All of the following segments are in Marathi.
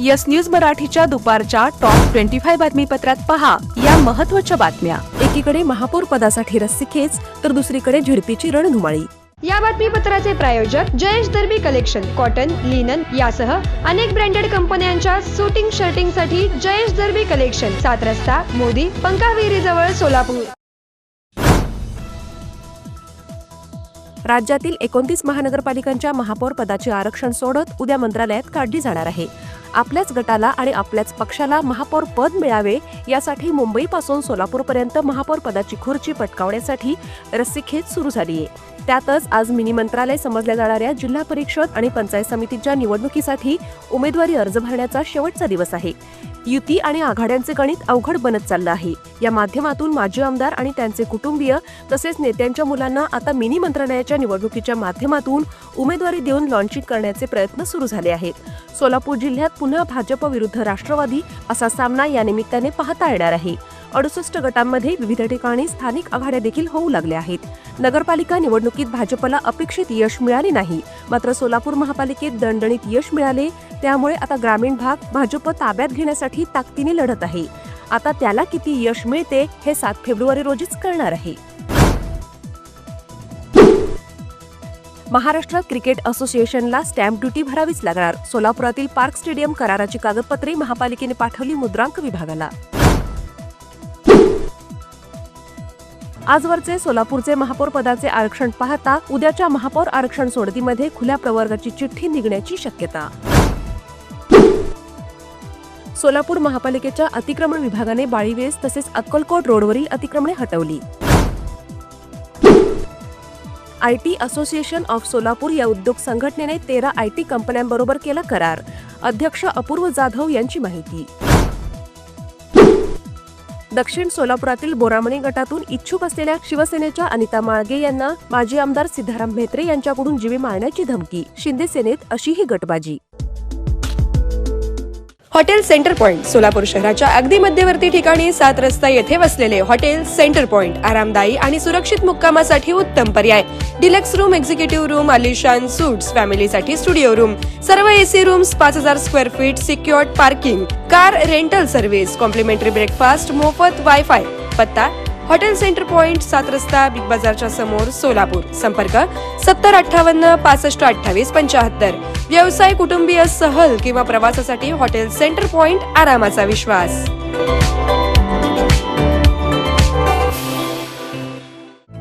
यस न्यूज मराठीच्या दुपारच्या टॉप 25 बातमीपत्रात पहा या महत्त्वाच्या बातम्या। एकीकडे महापौर पदासाठी रस्सीखेच तर दुसरीकडे झिडपीची रणधुमाळी। या बातमीपत्राचे प्रायोजक जयेश दर्बी कलेक्शन, कॉटन, लिनन यासह अनेक ब्रँडेड कंपन्यांच्या सुटिंग शर्टिंगसाठी जयेश दर्बी कलेक्शन, 7 रस्ता मोदी पंकाविहिरी जवळ सोलापूर। राज्यातील 29 महानगरपालिकांच्या महापौर पदाचे आरक्षण सोडत उद्या मंत्रालयात काढली जाणार आहे। आपल्याच गटाला आणि आपल्याच पक्षाला महापौर पद मिळावे यासाठी मुंबईपासून सोलापूरपर्यंत महापौर पदाची खुर्ची पटकावण्यासाठी रस्सीखेच सुरू झाली आहे। त्यातच आज मिनी मंत्रालय समजल्या जाणाऱ्या जिल्हा परिषद आणि पंचायत समितीच्या निवडणुकीसाठी उमेदवारी अर्ज भरण्याचा शेवटचा दिवस आहे। युती आणि आघाड्यांचे गणित अवघड बनत चाललं आहे। या माध्यमातून माजी आमदार आणि त्यांचे कुटुंबीय तसेच नेत्यांच्या मुलांना आता मिनी मंत्रालयाच्या निवडणुकीच्या माध्यमातून उमेदवारी देऊन लॉन्चिंग करण्याचे प्रयत्न सुरू झाले आहेत। सोलापूर जिल्ह्यात पुन्हा भाजप विरुद्ध राष्ट्रवादी असा सामना या निमित्ताने पाहता येणार आहे। 68 गटांमध्ये विविध ठिकाणी स्थानिक आघाड्या देखील होऊ लागल्या आहेत। नगरपालिका निवडणुकीत भाजपला अपेक्षित यश मिळाले नाही, मात्र सोलापूर महापालिकेत दणदणीत यश मिळाले। त्यामुळे आता ग्रामीण भाग भाजप ताब्यात घेण्यासाठी ताकदीने लढत आहे। आता त्याला किती यश मिळते हे 7 फेब्रुवारी रोजीच कळणार आहे। महाराष्ट्र क्रिकेट असोसिएशनला स्टॅम्प ड्युटी भरावीच लागणार। सोलापुरातील पार्क स्टेडियम कराराची कागदपत्रे महापालिकेने पाठवली मुद्रांक विभागाला। आजवरचे सोलापूरचे महापौर पदाचे आरक्षण पाहता उद्याच्या महापौर आरक्षण सोडतीमध्ये खुल्या प्रवर्गाची चिठ्ठी निघण्याची शक्यता। सोलापूर महापालिकेच्या अतिक्रमण विभागाने बाळीवेस तसेच अक्कलकोट रोडवरील अतिक्रमणे हटवली। आयटी असोसिएशन ऑफ सोलापूर या उद्योग संघटनेने 13 आयटी कंपन्यांबरोबर केला करार। अध्यक्ष अपूर्व जाधव यांची माहिती। दक्षिण सोलापुरातील बोरामणी गटातून इच्छुक असलेल्या शिवसेनेच्या अनिता माळगे यांना माजी आमदार सिद्धाराम म्हेत्रे यांच्याकडून जीवे मारण्याची धमकी। शिंदे सेनेत अशी ही गटबाजी। हॉटेल सेंटर पॉइंट सोलापूर शहराच्या अगदी मध्यवर्ती ठिकाणी 7 रस्ता येथे वसलेले हॉटेल सेंटर पॉइंट आरामदायी आणि सुरक्षित मुक्कामासाठी उत्तम पर्याय। डिलक्स रूम, एक्झिक्युटिव्ह रूम, आलिशान सूट्स, फॅमिलीसाठी स्टुडिओ रूम, सर्व AC rooms, 5000 square feet, secured parking, car rental service, complimentary breakfast, मोफत वायफाय। पत्ता हॉटेल सेंटर पॉइंट, 7 रस्ता, बिग बाजारच्या समोर, सोलापूर। संपर्क 7058 65 28 75। व्यवसाय, कुटुंबीय, सहल किंवा प्रवासासाठी हॉटेल सेंटर पॉइंट, आरामाचा विश्वास।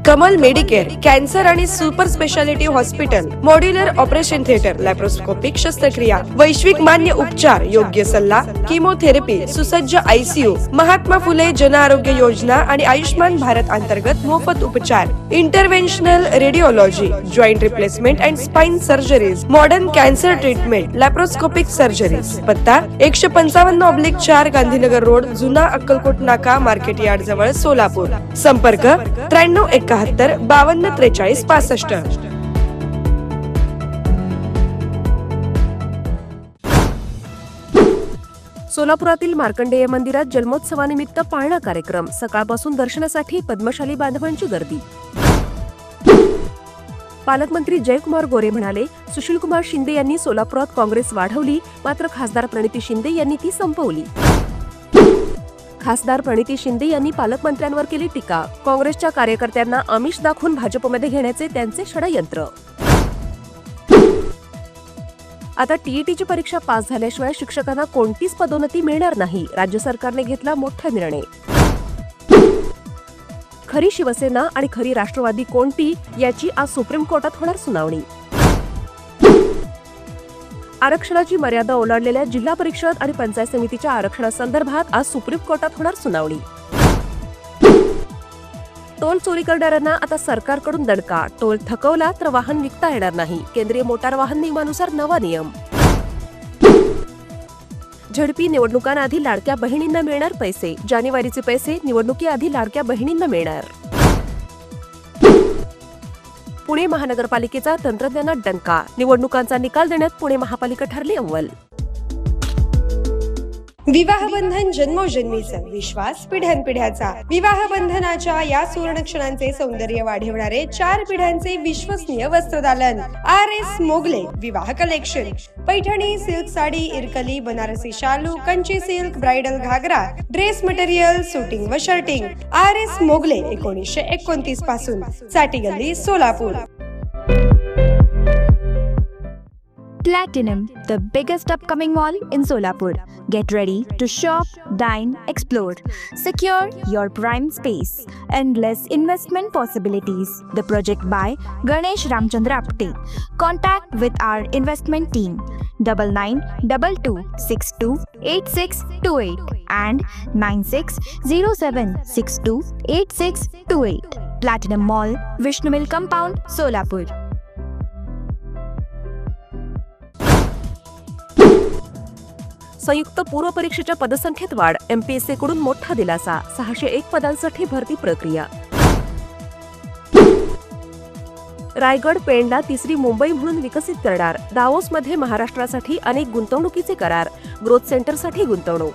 कमल मेडिकेअर, कॅन्सर आणि super speciality hospital, modular operation theatre, laparoscopic शस्त्रक्रिया, वैश्विक मान्य उपचार, योग्य सल्ला, किमोथेरपी, सुसज्ज आयसीयू, महात्मा फुले जन आरोग्य योजना आणि आयुष्मान भारत अंतर्गत मोफत उपचार, interventional radiology, joint replacement and spine surgeries, modern cancer treatment, laparoscopic surgeries. पत्ता 155/4 गांधीनगर रोड, जुना अक्कलकोट नाका, मार्केट यार्ड जवळ, सोलापूर। संपर्क 9371 52 43 65। सोलापुरातील मार्कंडेय मंदिरात जन्मोत्सवानिमित्त पाळणा कार्यक्रम। सकाळपासून दर्शनासाठी पद्मशाली बांधवांची गर्दी। पालकमंत्री जयकुमार गोरे म्हणाले, सुशीलकुमार शिंदे यांनी सोलापुरात काँग्रेस वाढवली, मात्र खासदार प्रणिती शिंदे यांनी ती संपवली। खासदार प्रणिती शिंदे यांनी पालकमंत्र्यांवर केली टीका। काँग्रेसच्या कार्यकर्त्यांना आमिष दाखवून भाजपमध्ये घेण्याचे त्यांचे षडयंत्र। आता टीईटीची परीक्षा पास झाल्याशिवाय शिक्षकांना कोणतीच पदोन्नती मिळणार नाही। राज्य सरकारने घेतला मोठा निर्णय। खरी शिवसेना आणि खरी राष्ट्रवादी कोणती याची आज सुप्रीम कोर्टात होणार सुनावणी। आरक्षणाची मर्यादा ओलांडलेल्या जिल्हा परिषद आणि पंचायत समितीच्या आरक्षणासंदर्भात आज सुप्रीम कोर्टात होणार सुनावणी। टोल चोरी करणाऱ्यांना आता सरकारकडून दणका। टोल थकवला तर वाहन विकता येणार नाही। केंद्रीय मोटार वाहन नियमानुसार नवा नियम। झडपी निवडणुकांआधी लाडक्या बहिणींना मिळणार पैसे। जानेवारीचे पैसे निवडणुकीआधी लाडक्या बहिणींना मिळणार। पुणे महानगरपालिकेचा तंत्रज्ञानात डंका। निवडणुकांचा निकाल देण्यात पुणे महापालिका ठरली अव्वल। विवाह बंधन जन्मोजन्मीचा विश्वास पिढ्यानपिढ्याचा. विवाह बंधनाच्या या सुवर्ण क्षणांचे सौंदर्य वाढवणारे 4 पिढ्यांचे विश्वसनीय वस्त्रदालन RS मोगले विवाह कलेक्शन. पैठणी, सिल्क साडी, इरकली, बनारसी शालू, कंची सिल्क, ब्राइडल घागरा, ड्रेस मटेरियल, सुटिंग व शर्टिंग. RS मोगले 1929 पासून, साठी गल्ली, Solapur. Platinum, the biggest upcoming mall in Solapur. Get ready to shop, dine, explore. Secure your prime space. Endless investment possibilities. The project by Ganesh Ramchandra Apte. Contact with our investment team 9922628628 and 9607628628. Platinum Mall, Vishnu Mill Compound, Solapur. संयुक्त पूर्व परीक्षेच्या पदसंख्येत वाढ, MPSC कडून मोठा दिलासा. 601 पदांसाठी भरती प्रक्रिया. रायगड पेणला तिसरी मुंबई म्हणून विकसित करणार. दावोसमध्ये महाराष्ट्रासाठी अनेक गुंतवणुकीचे करार. ग्रोथ सेंटरसाठी गुंतवणूक.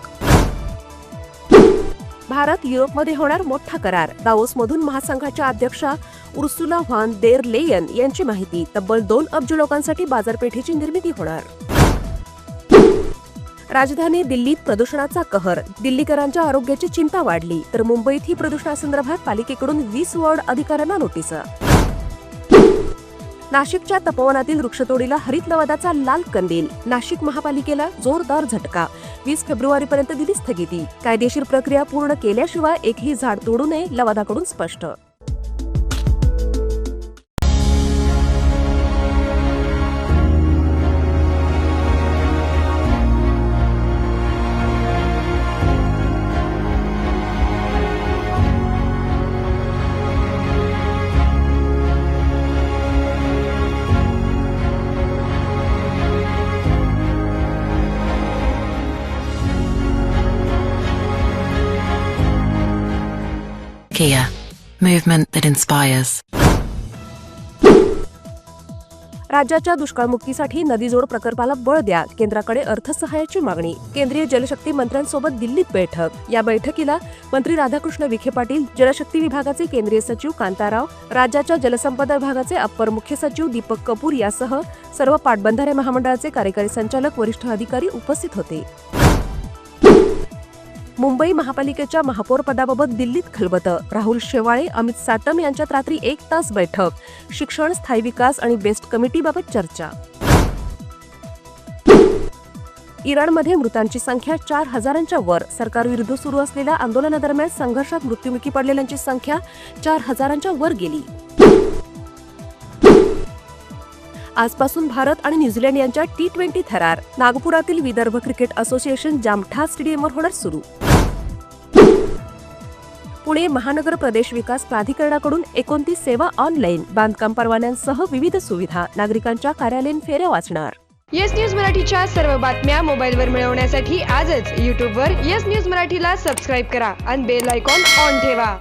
भारत युरोपमध्ये होणार मोठा करार. दावोसमधून महासंघाच्या अध्यक्षा उर्सुला व्हान देर लेयन यांची माहिती. तब्बल 2 अब्ज लोकांसाठी बाजारपेठेची निर्मिती होणार. राजधानी दिल्लीत प्रदूषणाचा कहर. दिल्लीकरांच्या आरोग्याची चिंता वाढली, तर मुंबईतही प्रदूषणासंदर्भात पालिकेकडून 20 वॉर्ड अधिकाऱ्यांना नोटीस. नाशिकच्या तपोवनातील वृक्षतोडीला हरित लवादाचा लाल कंदील. नाशिक महापालिकेला जोरदार झटका. 20 फेब्रुवारीपर्यंत दिली स्थगिती. कायदेशीर प्रक्रिया पूर्ण केल्याशिवाय एकही झाड तोडू नये, लवादाकडून स्पष्ट. Kia, movement that inspires. राज्याच्या दुष्काळमुक्तीसाठी नदीजोड प्रकल्पाला बळ द्या. केंद्राकडे अर्थसहाय्याची मागणी. केंद्रीय जलशक्ती मंत्र्यांसोबत दिल्लीत बैठक. या बैठकीला मंत्री राधाकृष्ण विखे पाटील, जलशक्ती विभागाचे केंद्रीय सचिव कांताराव, राज्याच्या जलसंपदा विभागाचे अप्पर मुख्य सचिव दीपक कपूर यासह सर्व पाटबंधारे महामंडळाचे कार्यकारी संचालक, वरिष्ठ अधिकारी उपस्थित होते. मुंबई महापालिकेच्या महापौर पदाबाबत दिल्लीत खलबतं. राहुल शेवाळे, अमित साटम यांच्यात रात्री 1 तास बैठक. शिक्षण, स्थायी विकास आणि बेस्ट कमिटीबाबत चर्चा. इराणमध्ये मृतांची संख्या 4000च्या वर. सरकारविरुद्ध सुरू असलेल्या आंदोलनादरम्यान संघर्षात मृत्युमुखी पडलेल्यांची संख्या 4000च्या वर गेली. आजपासून भारत आणि न्यूझीलंड यांच्या T20 थरार. नागपुरातील विदर्भ क्रिकेट असोसिएशन जामठा स्टेडियमवर होणार सुरू. पुणे महानगर प्रदेश विकास प्राधिकरणाकडून 29 सेवा ऑनलाईन. बांधकाम परवान्यांसह विविध सुविधा. नागरिकांच्या कार्यालयीन फेऱ्या वाचणार. येस न्यूज मराठीच्या सर्व बातम्या मोबाईलवर मिळवण्यासाठी आजच YouTubeवर येस न्यूज मराठीला सबस्क्राईब करा आणि बेल आयकॉन ऑन ठेवा.